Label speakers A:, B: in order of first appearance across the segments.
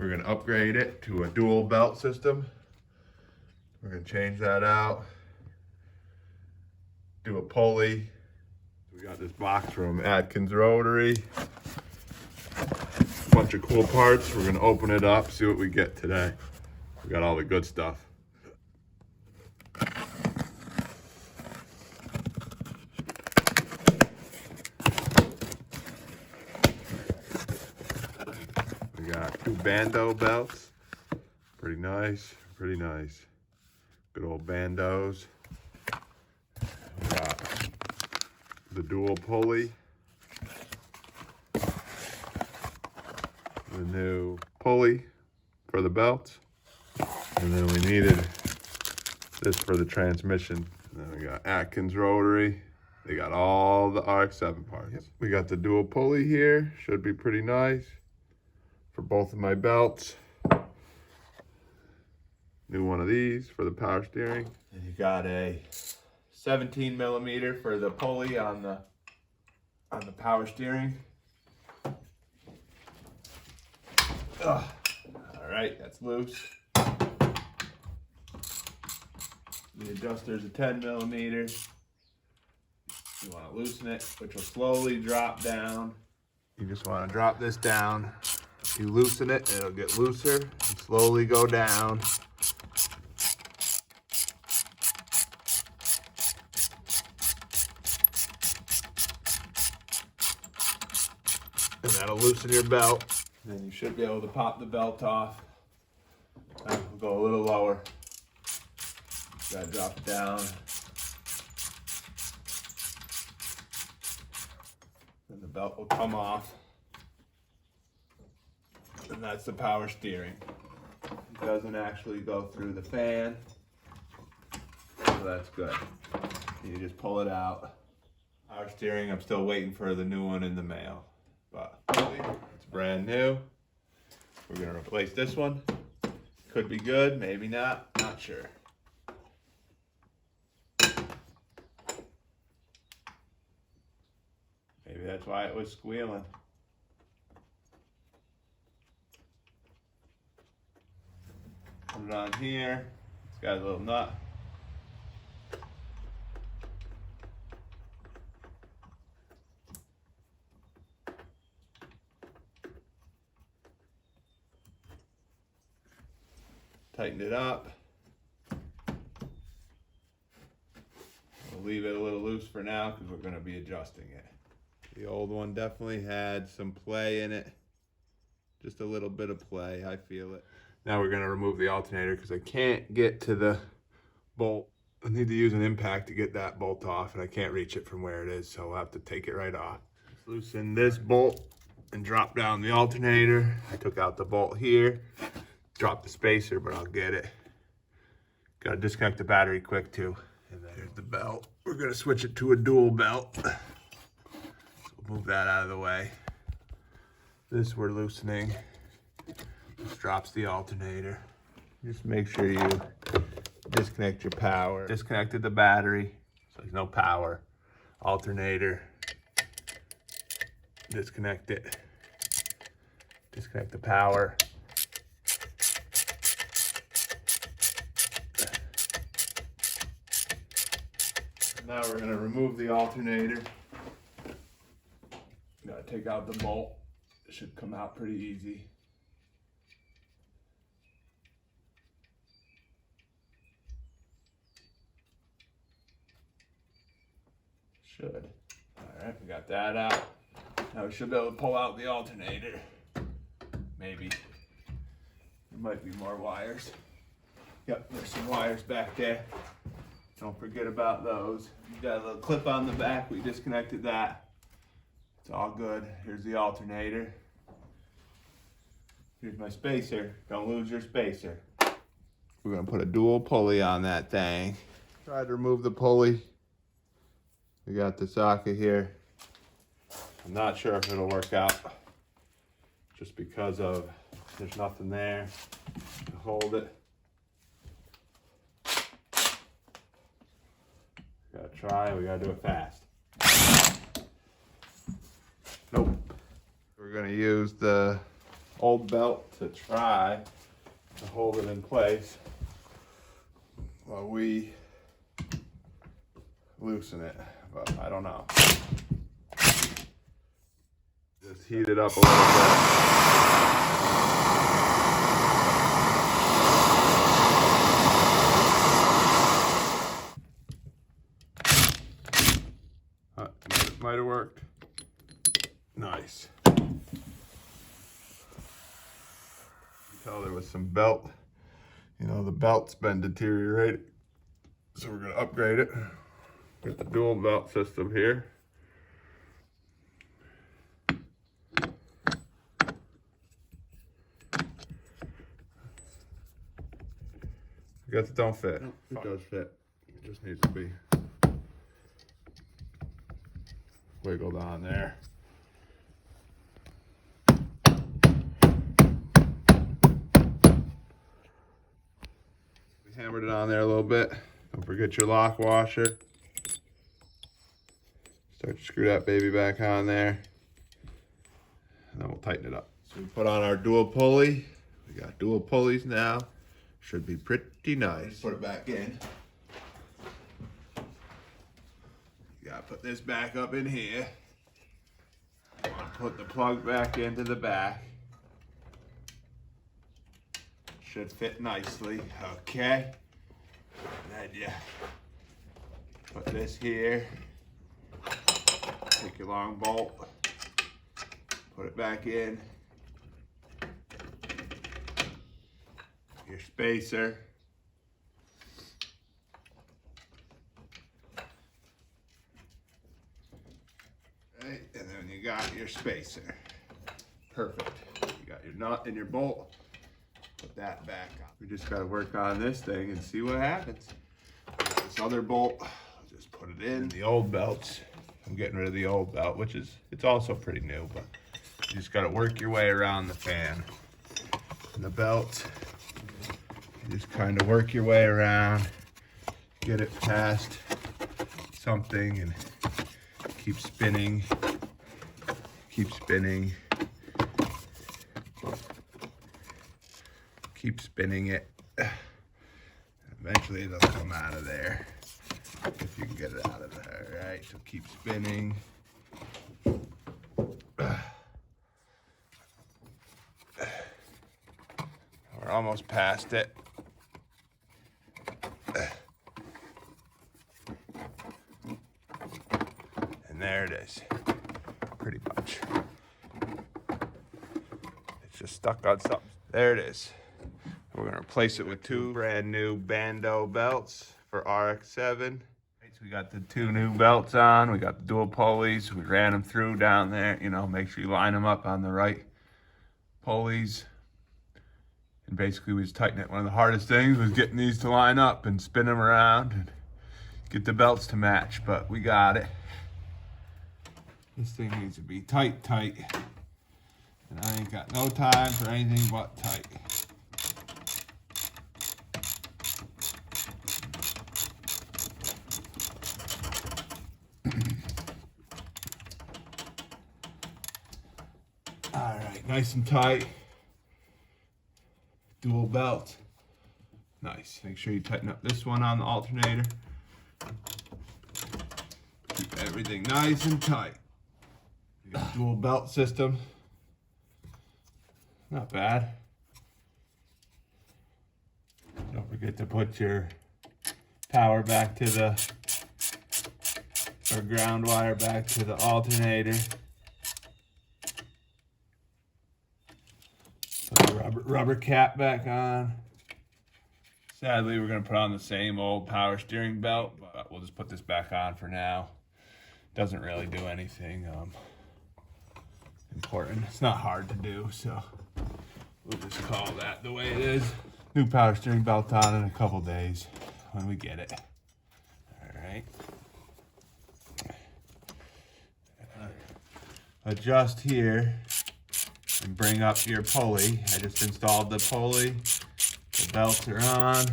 A: We're gonna upgrade it to a dual belt system. We're gonna change that out. Do a pulley. We got this box from Atkins Rotary. Bunch of cool parts. We're gonna open it up, see what we get today. We got all the good stuff. We got 2 bando belts. Pretty nice, pretty nice. Good old bandos. We got the dual pulley. The new pulley for the belts. And then we needed this for the transmission. And then we got Atkins Rotary. They got all the Rx7 parts. Yep. We got the dual pulley here. Should be pretty nice for both of my belts. New one of these for the power steering. And you got a 17 millimeter for the pulley on the power steering. Ugh. All right, that's loose. The adjuster's a 10 millimeter. You want to loosen it, which will slowly drop down. You just want to drop this down. You loosen it, it'll get looser and slowly go down. And that'll loosen your belt. Then you should be able to pop the belt off. We'll go a little lower. Gotta drop it down. Then the belt will come off. And that's the power steering. It doesn't actually go through the fan. So that's good. You just pull it out. Power steering, I'm still waiting for the new one in the mail. But it's brand new. We're gonna replace this one. Could be good, maybe not sure. Maybe that's why it was squealing. Put it on here. It's got a little nut. Tighten it up. We'll leave it a little loose for now because we're going to be adjusting it. The old one definitely had some play in it. Just a little bit of play, I feel it. Now we're going to remove the alternator because I can't get to the bolt. I need to use an impact to get that bolt off and I can't reach it from where it is, so I'll have to take it right off. Let's loosen this bolt and drop down the alternator. I took out the bolt here. Drop the spacer, but I'll get it. Gotta disconnect the battery quick too. And then here's the belt. We're gonna switch it to a dual belt. So move that out of the way. This we're loosening. This drops the alternator. Just make sure you disconnect your power. Disconnected the battery, so there's no power. Alternator. Disconnect it. Disconnect the power. Now we're going to remove the alternator. Got to take out the bolt. It should come out pretty easy. Should. All right, we got that out. Now we should be able to pull out the alternator. Maybe. There might be more wires. Yep, there's some wires back there. Don't forget about those. You got a little clip on the back. We disconnected that. It's all good. Here's the alternator. Here's my spacer. Don't lose your spacer. We're gonna put a dual pulley on that thing. Try to remove the pulley. We got the socket here. I'm not sure if it'll work out just because of there's nothing there to hold it. Gotta try, we gotta do it fast. Nope. We're gonna use the old belt to try to hold it in place while we loosen it, but I don't know. Just heat it up a little bit. Might have worked. Nice. You can tell there was some belt. You know, the belt's been deteriorated, so we're gonna upgrade it. Got the dual belt system here. I guess it don't fit. No, it does fit. It just needs to be wiggled on there. We hammered it on there a little bit. Don't forget your lock washer. Start to screw that baby back on there. And then we'll tighten it up. So we put on our dual pulley. We got dual pulleys now. Should be pretty nice. Put it back in. You gotta put this back up in here. Put the plug back into the back. Should fit nicely, okay? Then you put this here. Take your long bolt. Put it back in. Your spacer. Right, and then you got your spacer. Perfect. You got your nut and your bolt. Put that back on. We just gotta work on this thing and see what happens. This other bolt, I'll just put it in. The old belts. I'm getting rid of the old belt, which is, it's also pretty new, but you just gotta work your way around the fan. And the belt, you just kind of work your way around, get it past something and keep spinning, keep spinning, keep spinning it. Eventually it'll come out of there, if you can get it out of there, right? So keep spinning. We're almost past it. And there it is, pretty much. It's just stuck on something. There it is. We're gonna replace it with two brand new Bando belts for Rx7. So we got the two new belts on. We got the dual pulleys. We ran them through down there. You know, make sure you line them up on the right pulleys. And basically we just tighten it. One of the hardest things was getting these to line up and spin them around and get the belts to match, but we got it. This thing needs to be tight, tight. And I ain't got no time for anything but tight. All right, nice and tight. Dual belt. Nice. Make sure you tighten up this one on the alternator. Keep everything nice and tight. You got dual belt system. Not bad. Don't forget to put your power back to the, or ground wire back to the alternator. Put the rubber cap back on. Sadly, we're gonna put on the same old power steering belt, but we'll just put this back on for now. Doesn't really do anything important. It's not hard to do, so we'll just call that the way it is. New power steering belt on in a couple days when we get it. All right. Adjust here and bring up your pulley. I just installed the pulley. The belts are on.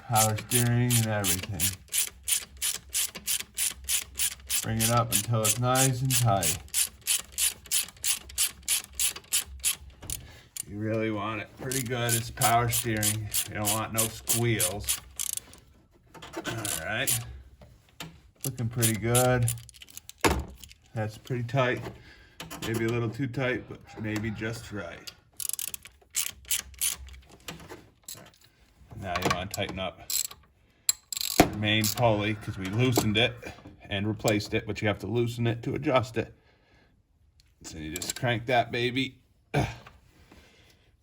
A: Power steering and everything. Bring it up until it's nice and tight. You really want it pretty good. It's power steering. You don't want no squeals. All right. Looking pretty good. That's pretty tight. Maybe a little too tight, but maybe just right. Now you want to tighten up the main pulley because we loosened it and replaced it, but you have to loosen it to adjust it. So you just crank that baby.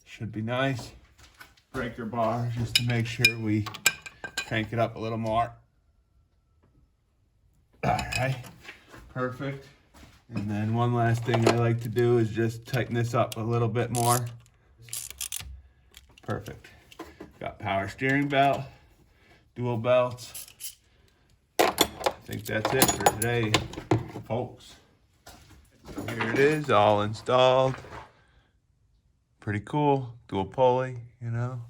A: Should be nice. Breaker bar just to make sure we crank it up a little more. All right, perfect. And then one last thing I like to do is just tighten this up a little bit more. Perfect. Got power steering belt, dual belts. I think that's it for today, folks. So here it is, all installed. Pretty cool, dual pulley, you know.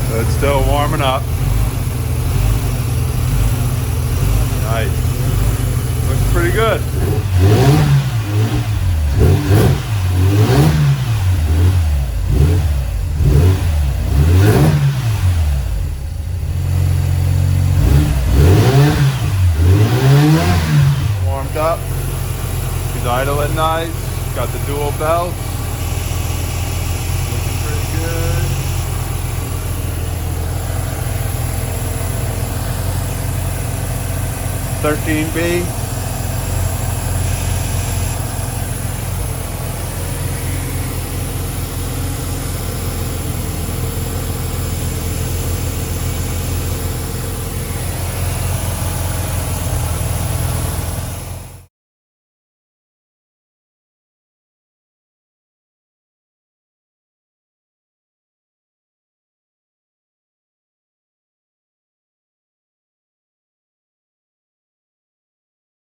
A: So it's still warming up. Nice. Looks pretty good. Warmed up. He's idling nice. Got the dual belts. Looking pretty good. 13B.